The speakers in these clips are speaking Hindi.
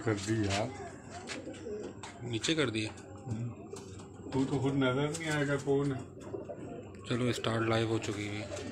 कर दी यार, नीचे कर दिए। तू तो खुद नजर नहीं आएगा कौन है। चलो स्टार्ट लाइव हो चुकी है।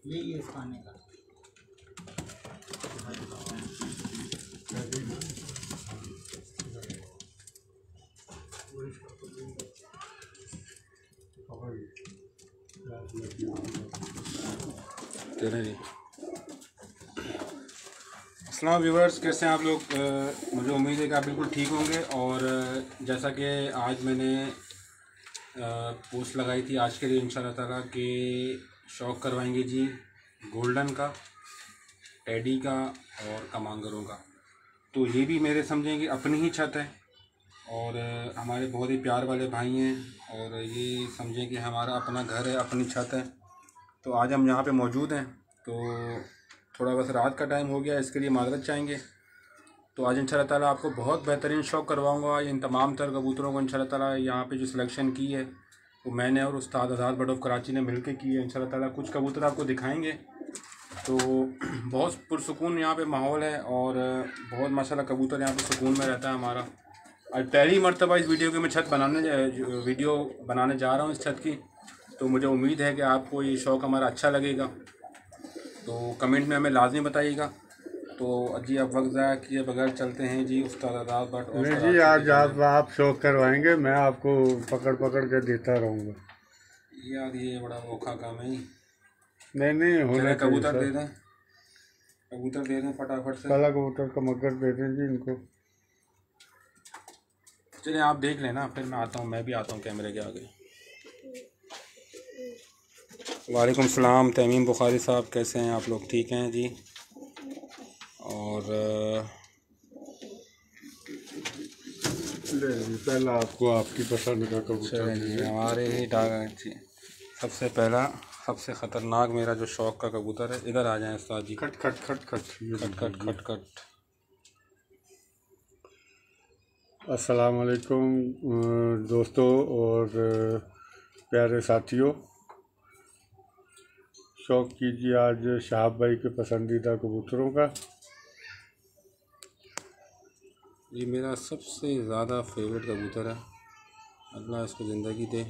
यही है खाने का। चलें जी। अस्सलाम व्यूवर्स, कैसे हैं आप लोग? मुझे उम्मीद है कि आप बिल्कुल ठीक होंगे। और जैसा कि आज मैंने पोस्ट लगाई थी आज के लिए इंशाल्लाह ताला कि शौक़ करवाएंगे जी गोल्डन का, टेडी का और कमांगरों का। तो ये भी मेरे समझें कि अपनी ही छत है और हमारे बहुत ही प्यार वाले भाई हैं और ये समझें कि हमारा अपना घर है, अपनी छत है। तो आज हम यहाँ पे मौजूद हैं। तो थोड़ा बस रात का टाइम हो गया, इसके लिए माजरत चाहेंगे। तो आज इंशाल्लाह ताला आपको बहुत बेहतरीन शौक़ करवाऊँगा। इन तमाम तर कबूतरों को इंशाल्लाह ताला यहाँ पे जो सिलेक्शन की है वो मैंने और उस्ताद आज़ाद बर्ड ऑफ कराची ने मिलकर की है। इंशाल्लाह ताला कुछ कबूतर आपको दिखाएंगे। तो बहुत पुरसुकून यहाँ पे माहौल है और बहुत माशाल्लाह कबूतर यहाँ पे सुकून में रहता है हमारा। आज पहली मरतबा इस वीडियो की मैं वीडियो बनाने जा रहा हूँ इस छत की। तो मुझे उम्मीद है कि आपको ये शौक़ हमारा अच्छा लगेगा। तो कमेंट में हमें लाजमी बताइएगा। तो जी अब वक्त ज़ाया किए बगैर चलते हैं जी उस्ताद आज़ाद बर्ड। नहीं जी, आज आप शौक करवाएंगे, मैं आपको पकड़ पकड़ के देता रहूँगा यार। ये बड़ा औखा काम है। नहीं होना। कबूतर दे दें, कबूतर दे दें फटाफट से। काला कबूतर का मगर दे दें जी इनको। चलिए आप देख लेना, फिर मैं आता हूँ, मैं भी आता हूँ कैमरे के आगे। वालेकुम सलाम तमीम बुखारी साहब, कैसे हैं आप लोग? ठीक हैं जी। और पहला आपको आपकी पसंद का कबूतर जी हमारे ही सबसे पहला सबसे ख़तरनाक मेरा जो शौक़ का कबूतर है। इधर आ जाएं उस्ताद जी। खट खट खट खट खट खट खट खट। अस्सलाम वालेकुम दोस्तों और प्यारे साथियों, शौक़ कीजिए आज शाहब भाई के पसंदीदा कबूतरों का। ये मेरा सबसे ज़्यादा फेवरेट कबूतर है, अल्लाह इसको ज़िंदगी दे।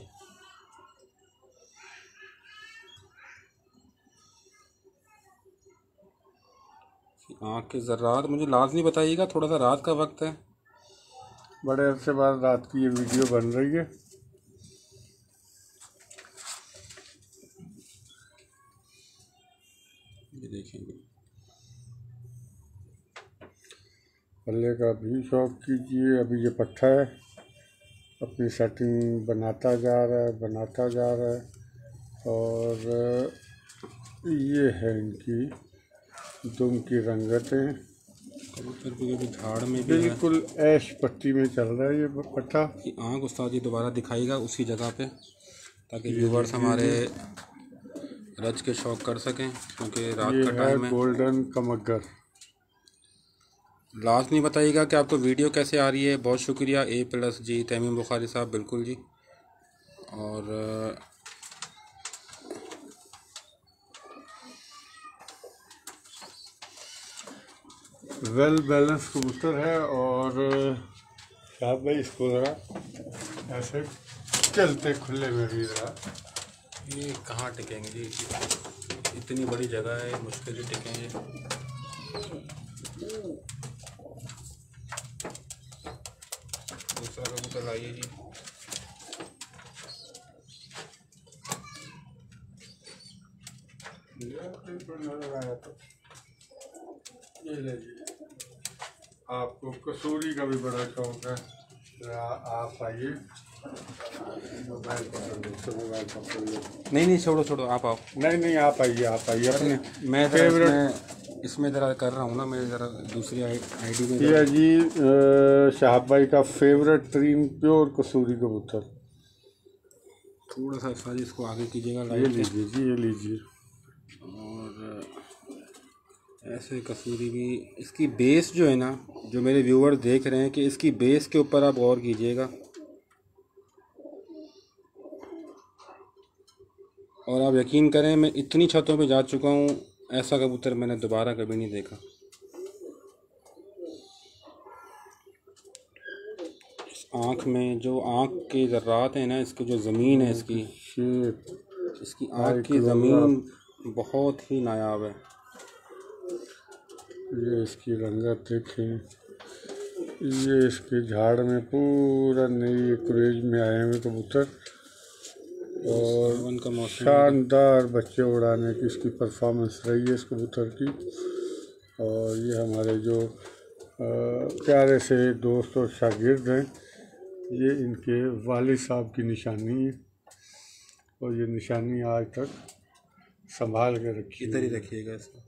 आँख के ज़र्रात मुझे लाज़मी बताइएगा, थोड़ा सा रात का वक्त है, बड़े अरसे बाद रात की ये वीडियो बन रही है। ये देखेंगे पल्ले का भी शौक़ कीजिए। अभी ये पट्ठा है, अपनी सेटिंग बनाता जा रहा है और ये है इनकी दुम की रंगतें। कबूतर भी अभी झाड़ में भी बिल्कुल ऐश पट्टी में चल रहा है ये पट्ठा। आँख उस्ताद जी दोबारा दिखाइएगा उसी जगह पे, ताकि व्यूवर्स हमारे रज के शौक़ कर सकें, क्योंकि रात का टाइम है। गोल्डन कमगर। लाजमी बताइएगा कि आपको वीडियो कैसे आ रही है। बहुत शुक्रिया A+ जी तमीम बुखारी साहब, बिल्कुल जी। और वेल बैलेंस कबूतर है। और साहब भाई इसको ज़रा ऐसे चलते खुले में भी रहा। ये कहाँ टिकेंगे जी, इतनी बड़ी जगह है, मुश्किल ही टिकेंगे। चलाइए जी। नजर आया तो ये ले लीजिए। आपको कसूरी का भी बड़ा शौक है, आप आइए। मोबाइल पकड़ लो। नहीं छोड़ो, आप आओ। नहीं आप आइए अपने मैं फेवरेट। इसमें ज़रा कर रहा हूँ ना, मैं ज़रा दूसरी आईडी में। ये जी शाहब भाई का फेवरेट तरीन प्योर कसूरी कबूतर। थोड़ा सा साइज इसको आगे कीजिएगा, ये लीजिए जी, ये लीजिए। और ऐसे कसूरी भी, इसकी बेस जो है ना, जो मेरे व्यूअर देख रहे हैं, कि इसकी बेस के ऊपर आप गौर कीजिएगा। और आप यकीन करें, मैं इतनी छतों पे जा चुका हूँ, ऐसा कबूतर मैंने दोबारा कभी नहीं देखा। इस आँख में जो आँख के ज़र्रात हैं ना, इसकी जो ज़मीन है, इसकी आँख की ज़मीन बहुत ही नायाब है। ये इसकी रंगत देखें, ये इसके झाड़ में पूरा नई क्रेज में आए हुए कबूतर, और शानदार बच्चे उड़ाने की इसकी परफॉर्मेंस रही है इस कबूतर की। और ये हमारे जो प्यारे से दोस्त और शागिर्द हैं, ये इनके वालिद साहब की निशानी है, और ये निशानी आज तक संभाल के रखी। इधर ही रखिएगा इसको।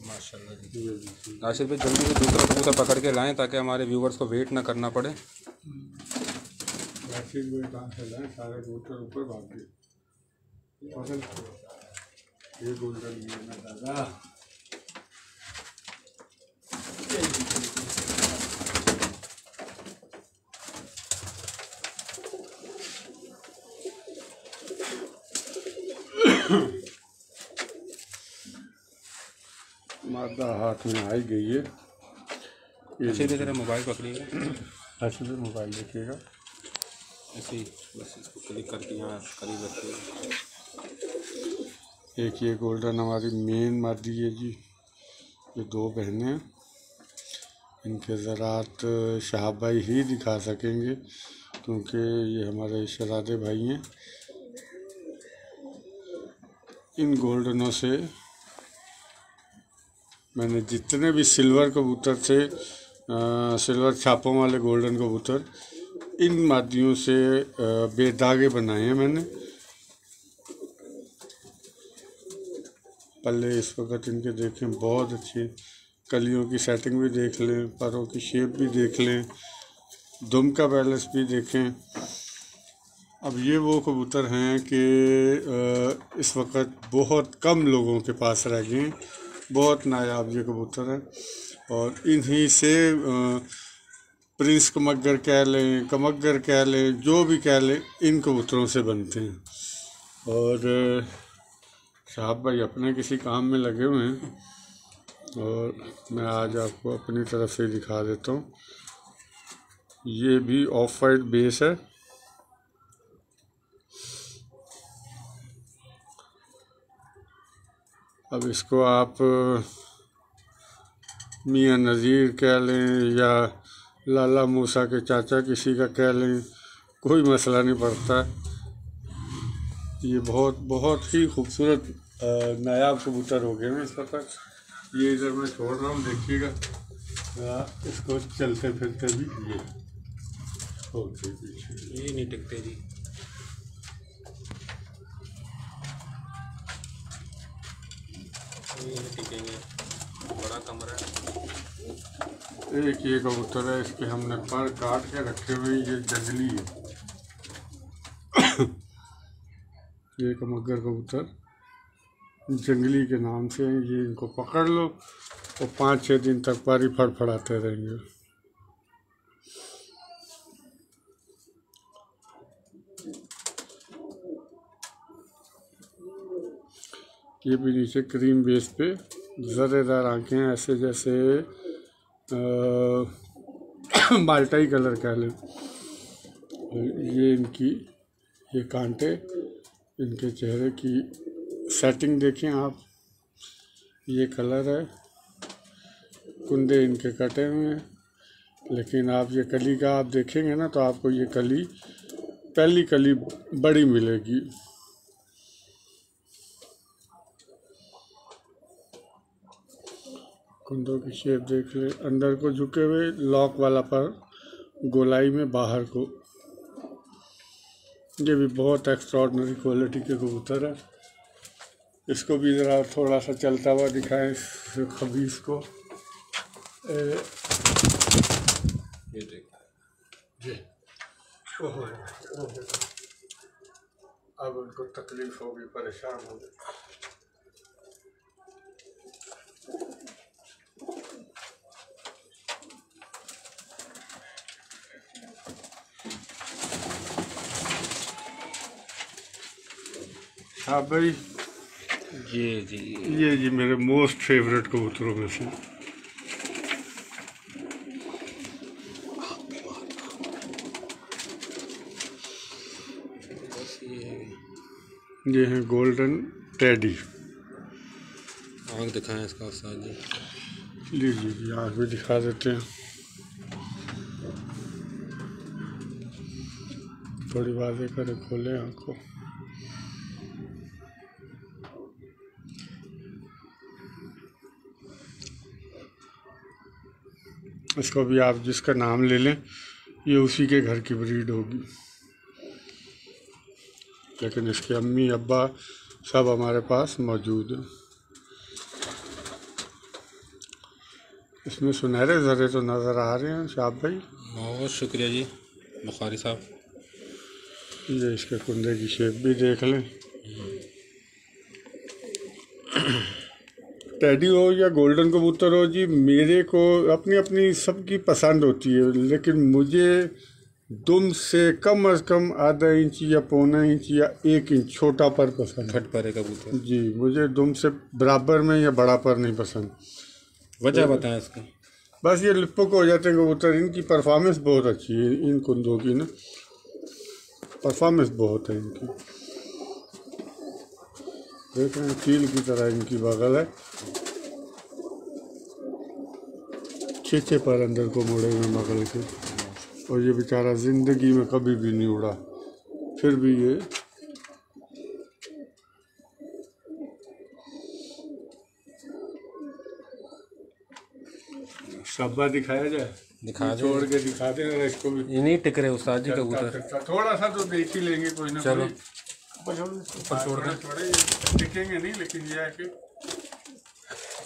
माशाल्लाह जी। राशिद भाई जल्दी से दूसरा कबूतर पकड़ के लाएं, ताकि हमारे व्यूवर्स को वेट ना करना पड़े। राशिद भाई कहाँ से लाएं, सारे कबूतर ऊपर भाग गए। ये गोल्डन ये ना दादा। मादा हाथ में आई गई है। अच्छे से जरा मोबाइल पकड़िएगा, अच्छे से मोबाइल देखिएगा। ऐसे ही बस इसको क्लिक करके यहाँ करीब रखिएगा। एक ये गोल्डन हमारी मेन मादी है जी। ये दो बहनें हैं, इनके ज़रात शाहब भाई ही दिखा सकेंगे, क्योंकि ये हमारे शहजादे भाई हैं। इन गोल्डनों से मैंने जितने भी सिल्वर कबूतर थे, सिल्वर छापों वाले गोल्डन कबूतर, इन मादियों से बेदागे बनाए हैं मैंने। पल्ले इस वक्त इनके देखें बहुत अच्छी, कलियों की सेटिंग भी देख लें, परों की शेप भी देख लें, दुम का बैलेंस भी देखें। अब ये वो कबूतर हैं कि इस वक्त बहुत कम लोगों के पास रह गए हैं, बहुत नायाब ये कबूतर हैं। और इन्हीं से प्रिंस कमगर कह लें, कमगर कह लें, जो भी कह लें, इन कबूतरों से बनते हैं। और साहब भाई अपने किसी काम में लगे हुए हैं, और मैं आज आपको अपनी तरफ से दिखा देता हूँ। ये भी ऑफ वाइट बेस है। अब इसको आप मियाँ नज़ीर कह लें या लाला मूसा के चाचा किसी का कह लें, कोई मसला नहीं पड़ता। ये बहुत बहुत ही खूबसूरत नायाब कबूतर हो गए हैं इस वक्त। ये इधर मैं छोड़ रहा हूँ, देखिएगा इसको चलते फिरते भी ये छोड़ते पीछे, ये नहीं टिकते जी। ये नहीं टिकेंगे, बड़ा कमरा है। एक ये कबूतर है, इसके हमने पर काट के रखे हुए, ये जंगली है। ये कमगर कबूतर जंगली के नाम से हैं। ये इनको पकड़ लो और 5-6 दिन तक पारी फड़फड़ाते रहेंगे। ये भी नीचे क्रीम बेस पे ज़रेदार आँखें, ऐसे जैसे माल्टाई कलर कह लें। ये इनकी ये कांटे, इनके चेहरे की सेटिंग देखें आप, ये कलर है, कुंदे इनके कटे हुए हैं, लेकिन आप ये कली का आप देखेंगे ना तो आपको ये कली पहली कली बड़ी मिलेगी। कुंदों की शेप देख ले, अंदर को झुके हुए, लॉक वाला पर गोलाई में बाहर को। ये भी बहुत एक्स्ट्राऑर्डिनरी क्वालिटी के कबूतर है। इसको भी ज़रा थोड़ा सा चलता हुआ दिखाएं इस खबीस को। ये देखो जी, अब उनको तकलीफ होगी, परेशान होगी। हाँ भाई, ये जी मेरे मोस्ट फेवरेट कबूतरों में से। ये है गोल्डन टेडी। आँख दिखाएं इसका उस्ताद जी। लीजिए जी, आँख भी दिखा देते हैं। थोड़ी बातें करें, खोलें आँख को। इसको भी आप जिसका नाम ले लें, ये उसी के घर की ब्रीड होगी, लेकिन इसके अम्मी अब्बा सब हमारे पास मौजूद हैं। इसमें सुनहरे ज़रे तो नज़र आ रहे हैं शाह भाई। बहुत शुक्रिया जी बुखारी साहब। ये इसके कुंदे की शेप भी देख लें। टेडी हो या गोल्डन कबूतर हो जी, मेरे को अपनी अपनी सबकी पसंद होती है, लेकिन मुझे दुम से कम आधा इंच या पौना इंच या 1 इंच छोटा पर पसंद है। घट पर है कबूतर जी, मुझे दुम से बराबर में या बड़ा पर नहीं पसंद। वजह बताएं इसकी। बस ये लिप्पो को हो जाते हैं कबूतर। इनकी परफॉर्मेंस बहुत अच्छी है, इन कुंदों की ना परफॉर्मेंस बहुत है इनकी। देख रहे हैं कील की तरह इनकी बगल है, छे पर अंदर को मुड़े हुए बगल के। और ये बेचारा जिंदगी में कभी भी नहीं उड़ा, फिर भी ये शब्बा दिखाया जाए, दिखा छोड़ के दिखा देना इसको भी। ये नहीं टिक रहे उस्ताद जी कबूतर। थोड़ा सा तो देख ही लेंगे कोई ना चलो कोई। ऊपर छोड़ दें। थोड़े दिखेंगे नहीं, लेकिन ये है कि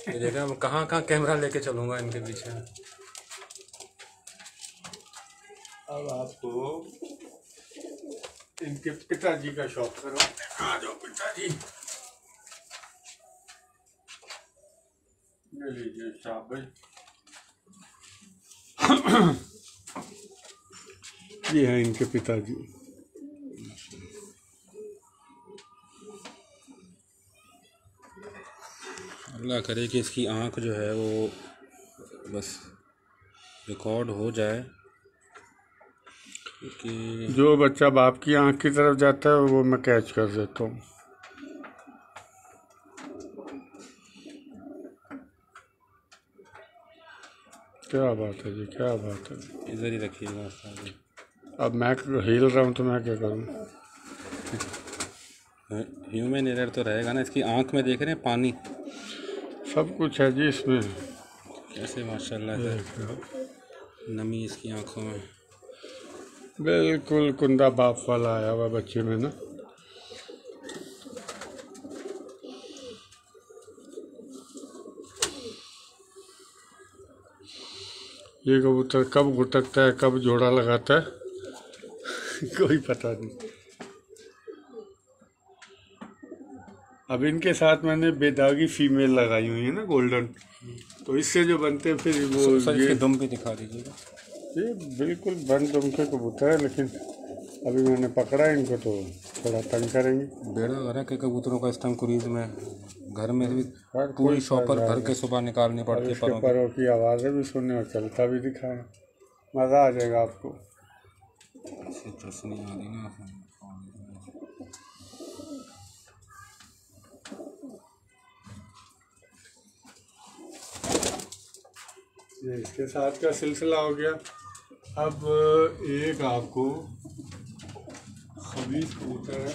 ये देखा मैं कहाँ कैमरा लेके चलूँगा इनके पीछे। अब आपको इनके पिताजी का शौक करो। आ जाओ पिताजी, ले लीजिए शाह भाई। ये है इनके पिताजी। अल्लाह करे कि इसकी आँख जो है वो बस रिकॉर्ड हो जाए कि जो बच्चा बाप की आंख की तरफ जाता है वो मैं कैच कर देता हूँ। क्या बात है जी, क्या बात है। इधर ही रखिएगा उस्ताद जी। अब मैं हिल रहा हूँ तो मैं क्या करूँ। ह्यूमन एरर तो रहेगा ना। इसकी आँख में देख रहे हैं पानी, सब कुछ है जी इसमें। कैसे माशाल्लाह है नमी इसकी आँखों में। बिल्कुल कुंदा बाप वाला आया हुआ बच्चे में ना। ये कबूतर कब घुटकता है, कब जोड़ा लगाता है कोई पता नहीं। अब इनके साथ मैंने बेदागी फीमेल लगाई हुई है ना गोल्डन, तो इससे जो बनते हैं फिर वो सर इसके दुम भी दिखा दीजिएगा। ये बिल्कुल बंद दुम के कबूतर है, लेकिन अभी मैंने पकड़ा इनको तो थोड़ा तंग करेंगे। बेड़ा घर के कबूतरों का इस्तेमाल क्रूज में घर में भी पूरी शॉपर भर के सुबह निकालनी पड़ती है। परों की आवाज़ें भी सुनने और चलता भी दिखाएं, मज़ा आ जाएगा आपको। चुसनी आ रही ना। ये इसके साथ का सिलसिला हो गया। अब एक आपको खबीज कबूतर है,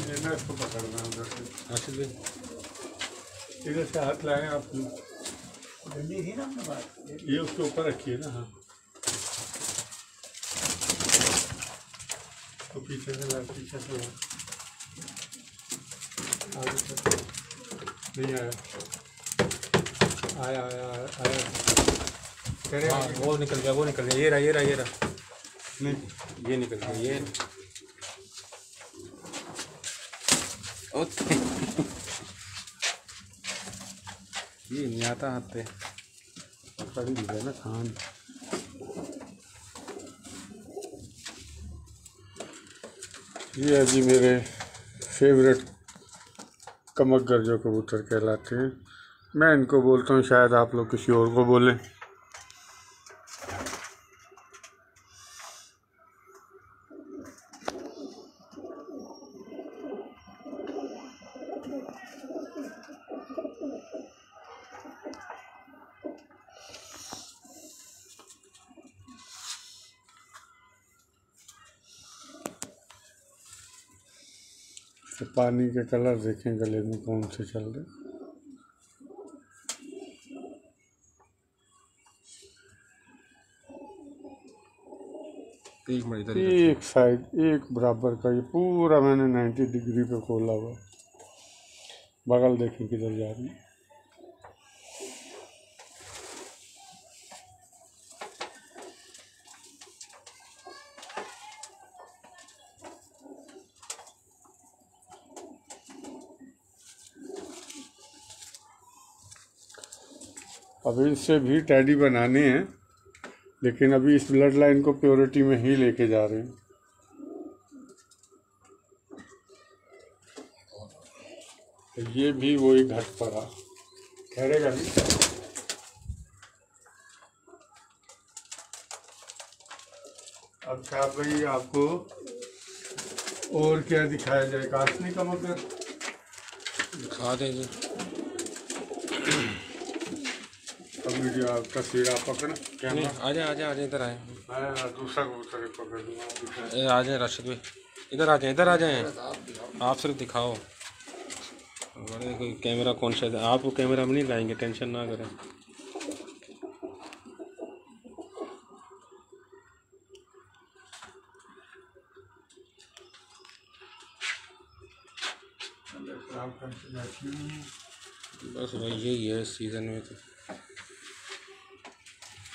लेना, इसको पकड़ना है उधर से। राशिद भाई इधर से हाथ लाए आप, ये उसके ऊपर रखिए ना। हाँ, तो पीछे से ला, पीछे से ला। आगे से नहीं आया, आया आया आया, तेरे हाँ वो निकल गया, वो निकल गया। ये रहा ये रहा ये रहा, नहीं, ये निकल गया ये। ओके ये नहीं आता हाथ पे, पकड़ ही दिया ना खान। ये है जी मेरे फेवरेट कमगर जो कबूतर कहलाते हैं। मैं इनको बोलता हूँ, शायद आप लोग किसी और को बोलें। तो पानी के कलर देखें गले में कौन से चल रहे। एक मिनट इधर एक साइड एक बराबर का, ये पूरा मैंने 90 डिग्री पे खोला हुआ। बगल देखें किधर जा रही है। अभी इससे भी टैडी बनाने हैं, लेकिन अभी इस ब्लड लाइन को प्योरिटी में ही लेके जा रहे हैं। तो ये भी वही घट पड़ा, ठहरेगा नहीं। अब क्या भाई, आपको और क्या दिखाया जाए? काशनी का मगर दिखा दे इधर। वीडियो आप तस्वीर आप पकड़ कैमरा, आ जाए आ जाए आ जाए, इधर आए। मैं दूसरा कबूतर पकड़ दूंगा। ए, आ जाए राशिद भाई, इधर आ जाए, इधर आ जाए। आप सिर्फ दिखाओ। बड़े कोई कैमरा कौन सा, आप वो कैमरा में नहीं लाएंगे, टेंशन ना करें। बस भाई यही है इस सीज़न में। तो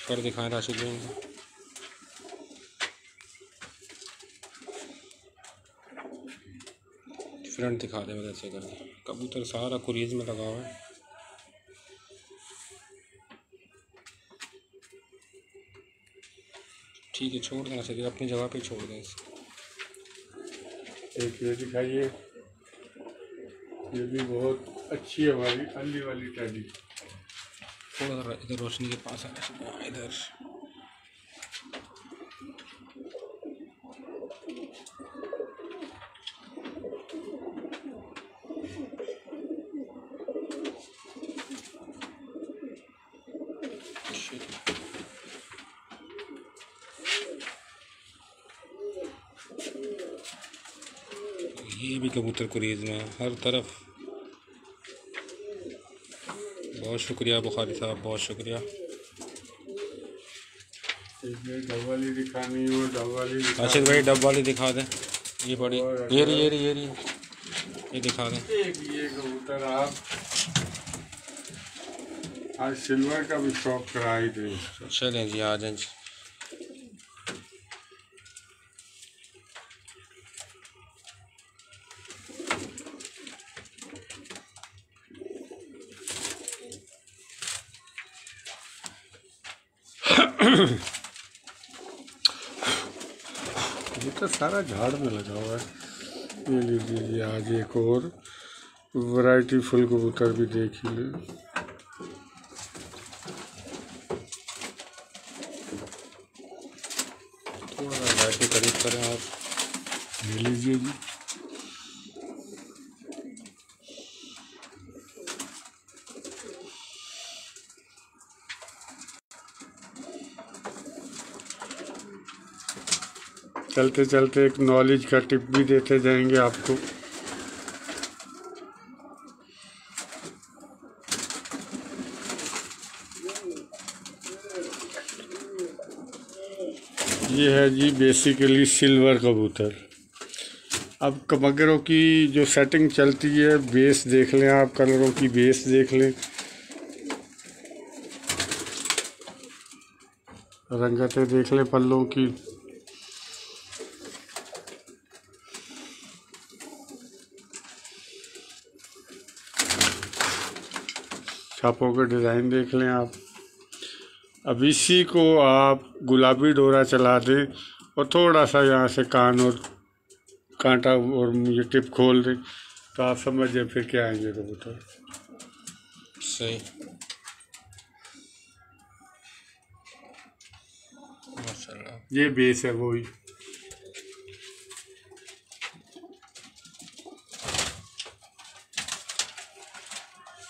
पर दिखाएं राशिद भाई, फ्रंट दिखा दे वैसे से करके। कबूतर सारा कुरीज में लगा हुआ है। ठीक है, छोड़ देना चाहिए, अपनी जगह पे छोड़ दें इसको। एक ये दिखाइए, ये भी बहुत अच्छी है हमारी अली वाली टैडी। थोड़ा सा इधर रोशनी के पास आना चाहिए, इधर। ये भी कबूतर कुरीज में हर तरफ। बहुत शुक्रिया बुखारी साहब, बहुत शुक्रिया। डब वाली दिखानी हो, डब वाली राशिद भाई डब वाली दिखा दें। ये बड़ी, ये रही ये रही ये रही, ये दिखा दें। ये कबूतर आप आज सिल्वर का भी शौक करा ही दें। चलें जी, आ जाएं जी। कबूतर सारा झाड़ में लगा हुआ है। ये लीजिए, आज एक और वैरायटी फुल कबूतर भी देख ही ले। थोड़ा लाइट के करीब करें आप। ले लीजिए जी। चलते चलते एक नॉलेज का टिप भी देते जाएंगे आपको। ये है जी बेसिकली सिल्वर कबूतर। अब कबूतरों की जो सेटिंग चलती है, बेस देख लें आप, कलरों की बेस देख लें, रंगतें देख लें पल्लों की। छापों के डिज़ाइन देख लें आप। अब इसी को आप गुलाबी डोरा चला दें और थोड़ा सा यहाँ से कान और कांटा और ये टिप खोल दें तो आप समझ जाए फिर क्या आएंगे कबूतर। सही, माशाल्लाह। ये बेस है वही।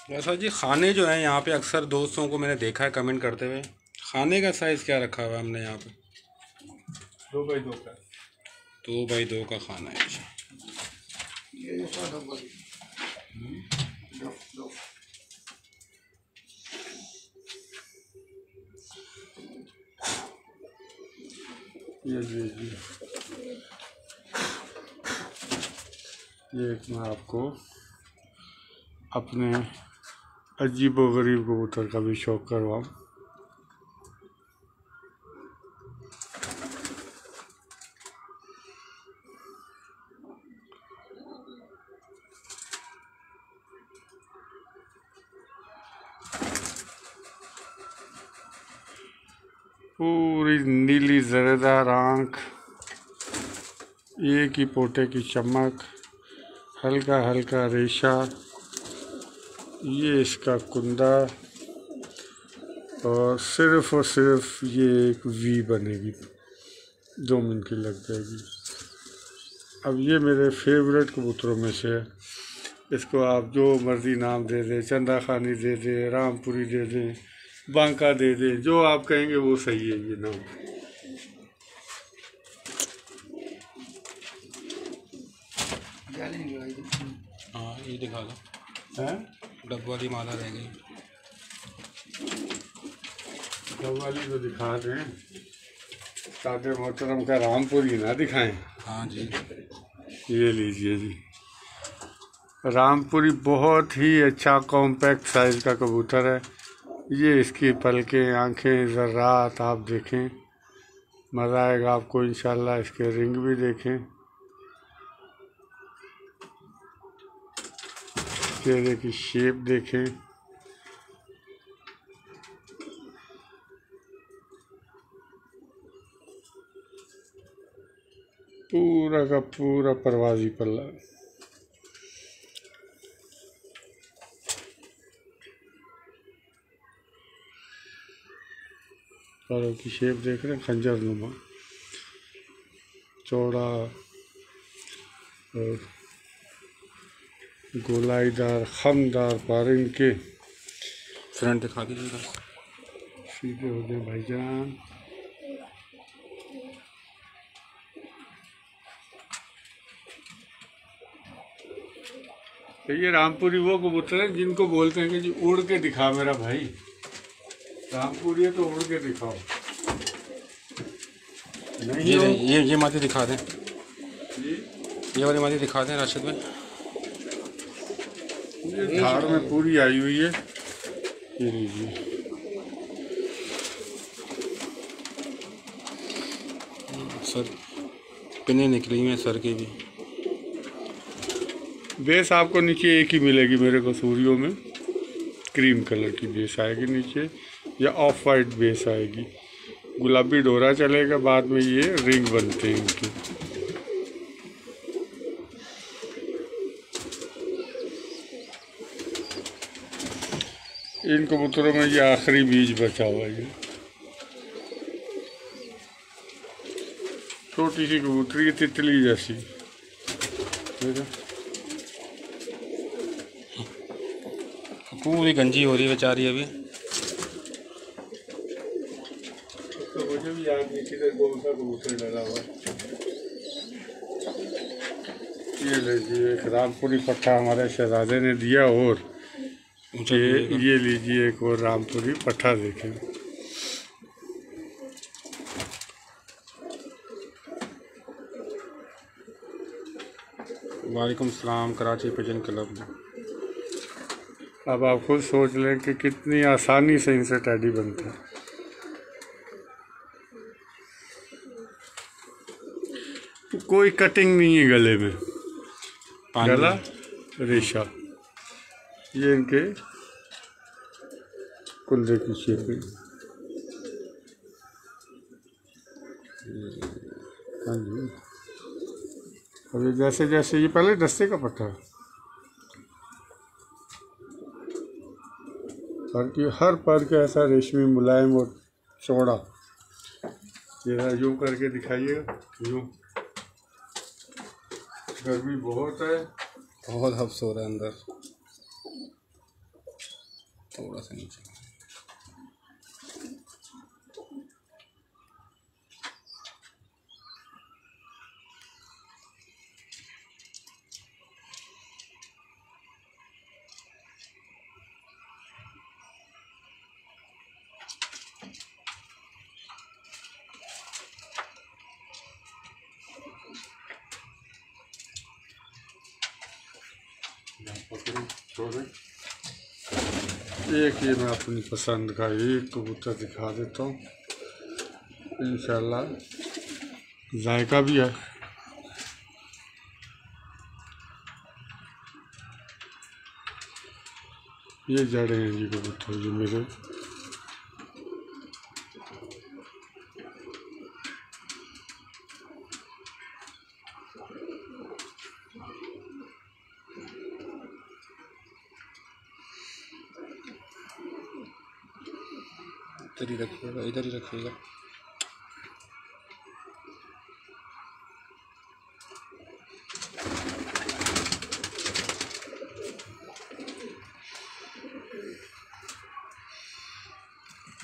वैसा जी खाने जो है यहाँ पे अक्सर दोस्तों को मैंने देखा है कमेंट करते हुए, खाने का साइज़ क्या रखा हुआ है हमने यहाँ पे? 2x2 का। 2x2 का खाना है जी। ये एक मैं आपको अपने अजीबो गरीब कबूतर का भी शौक करवाऊँ। पूरी नीली जरेदार आँख, एक ही पोटे की चमक, हल्का हल्का रेशा, ये इसका कुंदा, और सिर्फ ये एक वी बनेगी, 2 मिनट की लग जाएगी। अब ये मेरे फेवरेट कबूतरों में से है। इसको आप जो मर्ज़ी नाम दे दें, चंदा खानी दे दें, रामपुरी दे दें, बांका दे दें, जो आप कहेंगे वो सही है ये नाम। हाँ ये दिखा दो। हैं? डब वाली माला रह गई। डब वाली तो दिखा दें, सादे मोहतरम का रामपुरी ना दिखाएं। हाँ जी, ये लीजिए जी, रामपुरी बहुत ही अच्छा कॉम्पैक्ट साइज़ का कबूतर है। ये इसकी पलकें, आंखें, ज़र्रात आप देखें, मज़ा आएगा आपको इंशाल्लाह। इसके रिंग भी देखें, चेहरे की शेप देखें। पूरा का पूरा परवाज़ी पल्ला। पैरों की शेप देख रहे हैं, खंजर नुमा, चौड़ा और गोलाईदार खमदार पर इनके। फ्रंट दिखा दीजिएगा। सीधे हो गए भाईजान। तो ये रामपुरी वो कबूतर है जिनको बोलते हैं कि जी उड़ के दिखा मेरा भाई। रामपुरी है तो उड़ के दिखाओ। नहीं ये मादी दिखा दें, ये वाली मादी दिखा दें राशिद भाई। ये धार में पूरी आई हुई है, ये लीजिए। सर पिने निकली हुई हैं सर की भी। बेस आपको नीचे एक ही मिलेगी मेरे को सूर्यों में, क्रीम कलर की बेस आएगी नीचे, या ऑफ वाइट बेस आएगी। गुलाबी डोरा चलेगा, बाद में ये रिंग बनते हैं इनके। इन कबूतरों में ये आखिरी बीज बचा हुआ है। छोटी सी कबूतरी, तितली जैसी। पूरी गंजी हो रही है बेचारी अभी। तो मुझे भी याद नहीं किधर कौन सा कबूतर डाला हुआ है। ये लीजिए एक रामपुरी पट्टा हमारे शहजादे ने दिया, और ये लीजिए एक और रामपुरी पट्टा देखें। वालेकुम सलाम, कराची पिजन क्लब। अब आप खुद सोच लें कि कितनी आसानी से इनसे टैडी बनता है। कोई कटिंग नहीं है गले में, गला रेशा। ये इनके कुंदे की शेप है। हाँ जी, अभी जैसे जैसे ये पहले दस्ते का पट्टा है, हर पर के ऐसा रेशमी मुलायम और चौड़ा। ये यूँ करके दिखाइएगा, यूँ। गर्मी बहुत है, बहुत हफ्स हो रहा है अंदर, थोड़ा सा नीचे। एक ये मैं अपनी पसंद का एक कबूतर दिखा देता हूँ, इंशाल्लाह जायका भी है। ये जड़े हैं जी कबूतर जो मेरे। इधर ही रखिएगा, इधर ही रखिएगा।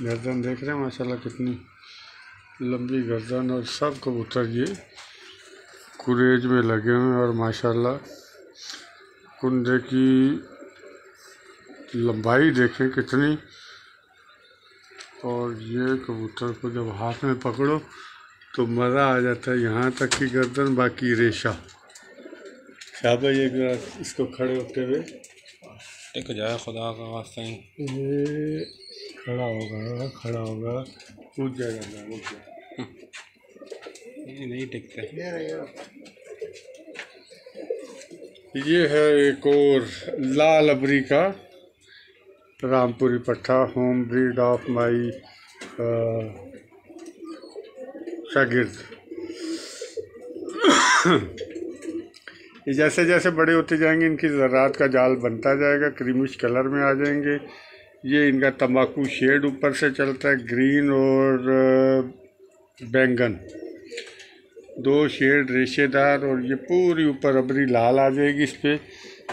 गर्दन देख रहे हैं माशाल्लाह कितनी लंबी गर्दन, और सब कबूतर ये कुरेज में लगे हुए हैं। और माशाल्लाह कुंडे की लंबाई देखें कितनी। और ये कबूतर को जब हाथ में पकड़ो तो मज़ा आ जाता है, यहाँ तक की गर्दन बाकी रेशा। शाबाश, एक बार इसको खड़े होते हुए टिक जाए खुदा का वास्ता ही। ये खड़ा होगा, खड़ा होगा, कूद जाएगा, ये नहीं टिकते। ये है एक और लाल अबरी का रामपुरी पट्टा, होम ब्रीड ऑफ माई शागिर्द। ये जैसे जैसे बड़े होते जाएंगे इनकी ज़रात का जाल बनता जाएगा, क्रीमिश कलर में आ जाएंगे। ये इनका तंबाकू शेड ऊपर से चलता है, ग्रीन और बैंगन, दो शेड रेशेदार। और ये पूरी ऊपर अबरी लाल आ जाएगी इस पर,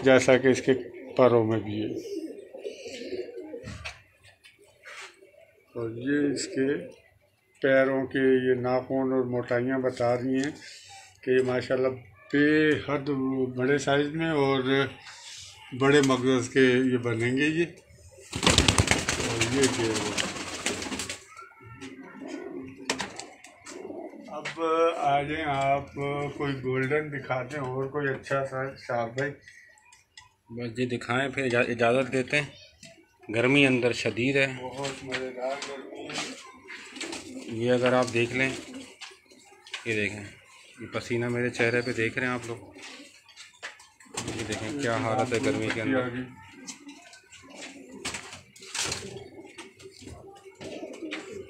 जैसा कि इसके परों में भी है। और ये इसके पैरों के ये नाखून और मोटाइयाँ बता रही हैं कि माशाल्लाह बेहद बड़े साइज़ में और बड़े मगज़ के ये बनेंगे ये। और ये अब आ जाएं आप, कोई गोल्डन दिखाते हैं और कोई अच्छा सा साहब भाई। बस ये दिखाएं, फिर इजाज़त देते हैं। गर्मी अंदर शदीद है, बहुत मज़ेदार गर्मी है। ये अगर आप देख लें, ये देखें, ये पसीना मेरे चेहरे पे देख रहे हैं आप लोग। ये देखें क्या हालत है गर्मी के अंदर।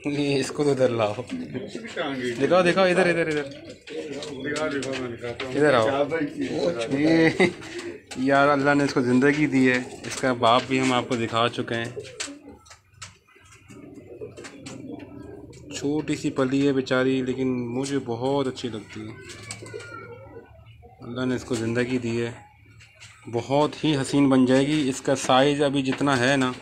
ये इसको तो इधर लाओ, दिखाओ दिखाओ, इधर इधर इधर इधर आओ। ये यार अल्लाह ने इसको ज़िंदगी दी है, इसका बाप भी हम आपको दिखा चुके हैं। छोटी सी पली है बेचारी, लेकिन मुझे बहुत अच्छी लगती है। अल्लाह ने इसको ज़िंदगी दी है, बहुत ही हसीन बन जाएगी। इसका साइज़ अभी जितना है ना,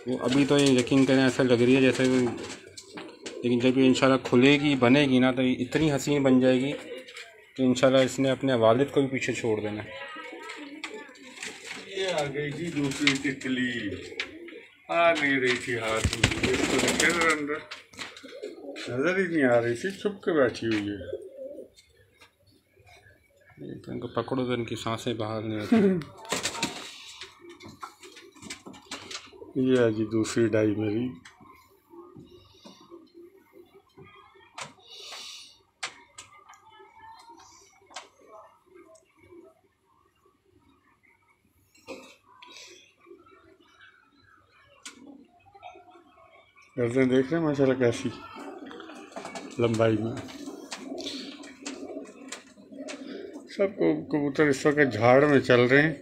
वो अभी तो ये यकीन करें ऐसा लग रही है जैसे, लेकिन जब ये इंशाल्लाह खुलेगी बनेगी ना तो ये इतनी हसीन बन जाएगी कि तो इंशाल्लाह इसने अपने वालिद को भी पीछे छोड़ देना। ये आ गई जी दूसरी तितली, आ नहीं रही थी हाथ में, इसको रखे अंदर, नजर ही नहीं आ रही थी, छुप के बैठी हुई है। इनको पकड़ो तो इनकी सांसें बाहर नहीं आती। ये है जी दूसरी डाई मेरी। गर्दन देख रहे हैं माशाल्लाह कैसी लंबाई में। सब कबूतर इस वक्त झाड़ में चल रहे हैं।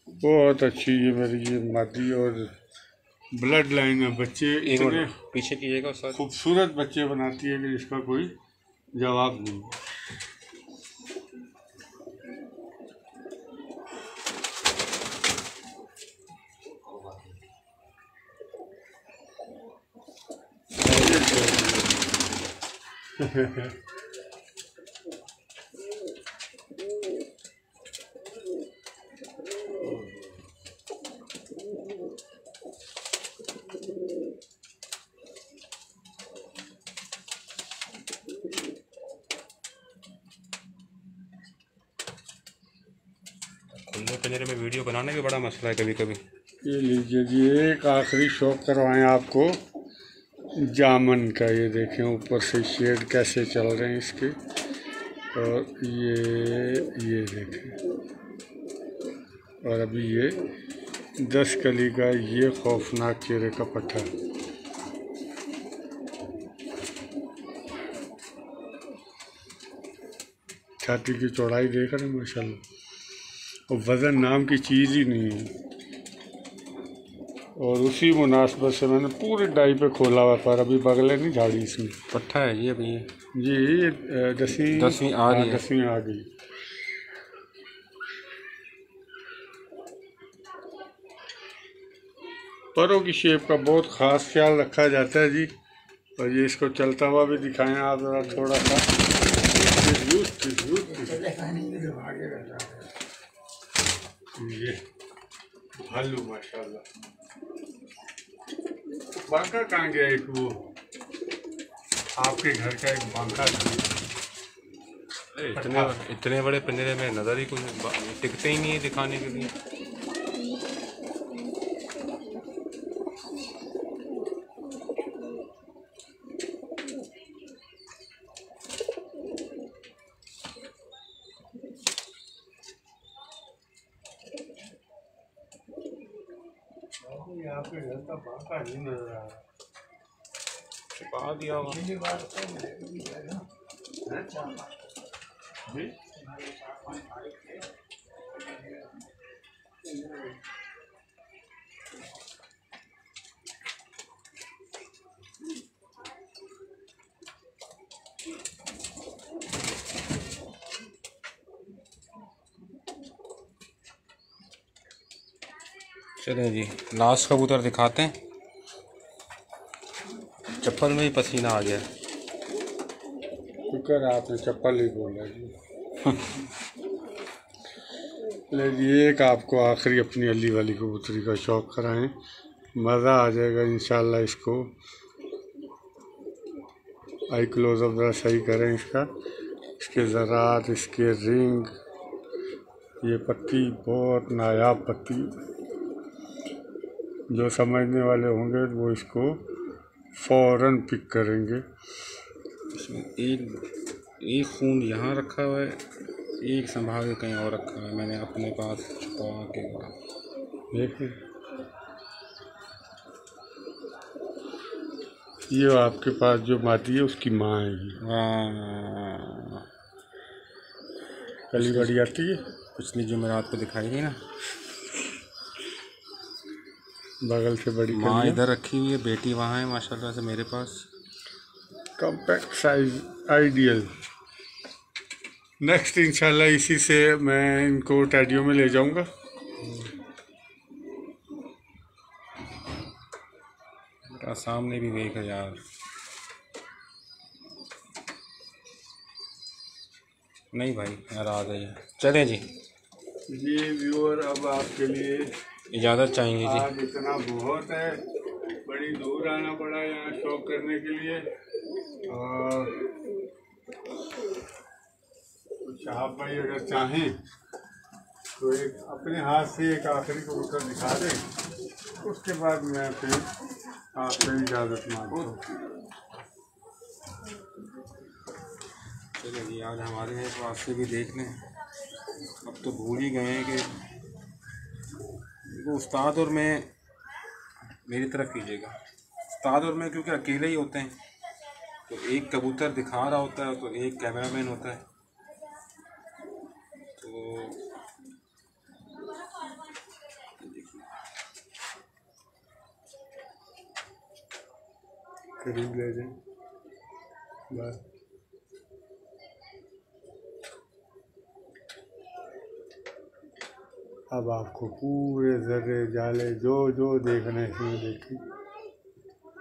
बहुत अच्छी ये मेरी ये मादी और ब्लड लाइन में बच्चे इतने पीछे कीजिएगा सर, खूबसूरत बच्चे बनाती है कि इसका कोई जवाब नहीं। खुले पिंजरे में वीडियो बनाने भी बड़ा मसला है कभी कभी। ये लीजिए जी एक आखिरी शौक करवाएं आपको जामन का। ये देखें ऊपर से शेड कैसे चल रहे हैं इसके, और ये देखें, और अभी ये 10 कली का ये खौफनाक चेहरे का पट्टा। छाती की चौड़ाई देख रहे हैं माशाल्लाह, और वज़न नाम की चीज़ ही नहीं है। और उसी मुनासबत से मैंने पूरे डाई पे खोला हुआ, पर अभी बगले नहीं झाड़ी इसमें। पट्टा है ये अभी ये 10वीं आ रही है। 10वीं आ गई। परों की शेप का बहुत ख़ास ख्याल रखा जाता है जी। और ये इसको चलता हुआ भी दिखाएं आप ज़रा थोड़ा सा। ये भालू माशाल्लाह। बांका कहाँ गया? एक वो आपके घर का एक बांका था। इतने बड़े पिंजरे में नज़र ही कुछ टिकते ही नहीं है दिखाने के लिए। आपके घर का बांका नहीं नजर आ रहा, छिपा दिया हुआ। चलें जी लास्ट कबूतर दिखाते हैं। चप्पल में ही पसीना आ गया। शुक्र आपने चप्पल ही बोला जी। ले ये एक आपको आखिरी अपनी अली वाली कबूतरी का शौक़ कराएं, मज़ा आ जाएगा इंशाल्लाह। इसको आई क्लोज़अप ज़रा सही करें इसका, इसके ज़रात, इसके रिंग, ये पत्ती बहुत नायाब पत्ती। जो समझने वाले होंगे वो इसको फ़ौरन पिक करेंगे। इसमें एक खून यहाँ रखा हुआ है, एक संभाल के कहीं और रखा है, मैंने अपने पास छुपा के। देखिए ये आपके पास जो मादी है उसकी माँ है ये। कली बड़ी आती है, पिछली जुमेरात को दिखाई गई ना। बगल से बड़ी माँ इधर रखी हुई है, बेटी वहाँ है माशाल्लाह से मेरे पास। Compact size ideal. नेक्स्ट इंशाल्लाह इसी से मैं इनको टैडियो में ले जाऊंगा। सामने भी देख यार। नहीं भाई नाराज़ है ये। चले जी व्यूअर, अब आपके लिए इजाज़त चाहेंगे जी। आज इतना बहुत है, बड़ी दूर आना पड़ा यहाँ शौक करने के लिए। और कुछ आप भाई अगर चाहें तो एक अपने हाथ से एक आखिरी कबूतर दिखा दें, उसके बाद मैं फिर आपसे इजाज़त मांगता हूँ। चलिए जी, आज हमारे एक वास्ते भी देख लें। अब तो भूल ही गए हैं कि वो उस्ताद और मैं मेरी तरफ कीजिएगा। उस्ताद और मैं क्योंकि अकेले ही होते हैं, तो एक कबूतर दिखा रहा होता है तो एक कैमरामैन होता है। तो करीब ले जाएं बस। अब आपको पूरे जर्रे जाले जो देखने हैं देखें,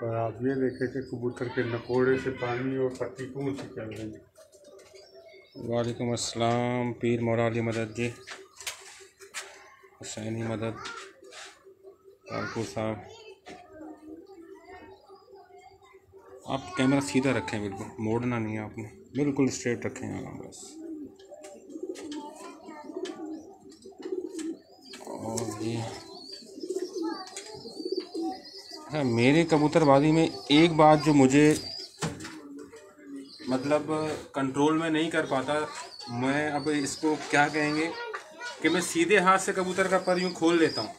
और आप ये देखें कि कबूतर के नकोड़े से पानी और पत्ती कौन सी चल रही है। वालेकुम अस्सलाम, पीर मौला अली मदद जी, हुसैनी मदद, कालपुर साहब। आप कैमरा सीधा रखें, बिल्कुल मोड़ना नहीं है आपने, बिल्कुल स्ट्रेट रखें यहाँ बस। और ये हाँ, मेरे कबूतरबाजी में एक बात जो मुझे मतलब कंट्रोल में नहीं कर पाता, मैं अब इसको क्या कहेंगे कि मैं सीधे हाथ से कबूतर का पर यूँ खोल लेता हूँ,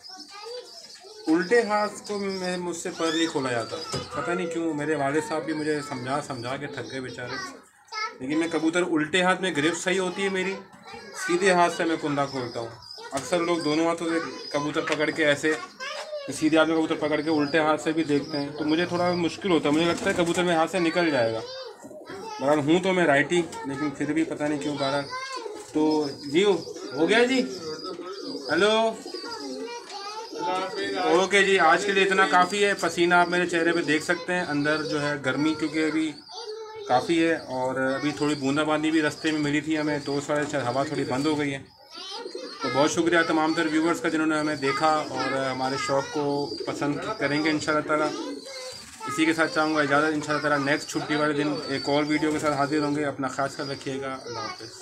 उल्टे हाथ को मुझसे पर नहीं खोला जाता। पता नहीं क्यों, मेरे वाले साहब भी मुझे समझा के थक गए बेचारे। लेकिन मैं कबूतर उल्टे हाथ में ग्रिप सही होती है मेरी, सीधे हाथ से मैं कुंदा खोलता हूँ। अक्सर लोग दोनों हाथों से कबूतर पकड़ के ऐसे सीधे हाथ में कबूतर पकड़ के उल्टे हाथ से भी देखते हैं, तो मुझे थोड़ा मुश्किल होता है। मुझे लगता है कबूतर मेरे हाथ से निकल जाएगा। बहरहाल हूँ तो मैं राइटी, लेकिन फिर भी पता नहीं क्यों बहरहाल। तो जी हो गया जी, हेलो, ओके जी, आज के लिए इतना काफ़ी है। पसीना आप मेरे चेहरे पे देख सकते हैं, अंदर जो है गर्मी क्योंकि अभी काफ़ी है, और अभी थोड़ी बूंदाबांदी भी रास्ते में मिली थी हमें, तो उस वजह से हवा थोड़ी बंद हो गई है। तो बहुत शुक्रिया तमाम तर व्यूवर्स का जिन्होंने हमें देखा और हमारे शौक़ को पसंद करेंगे इंशाल्लाह ताला। इसी के साथ चाहूँगा इजाज़त, इंशाल्लाह ताला नेक्स्ट छुट्टी वाले दिन एक और वीडियो के साथ हाजिर होंगे। अपना ख़ास ख्याल रखिएगा, अल्लाह हाफ़िज़।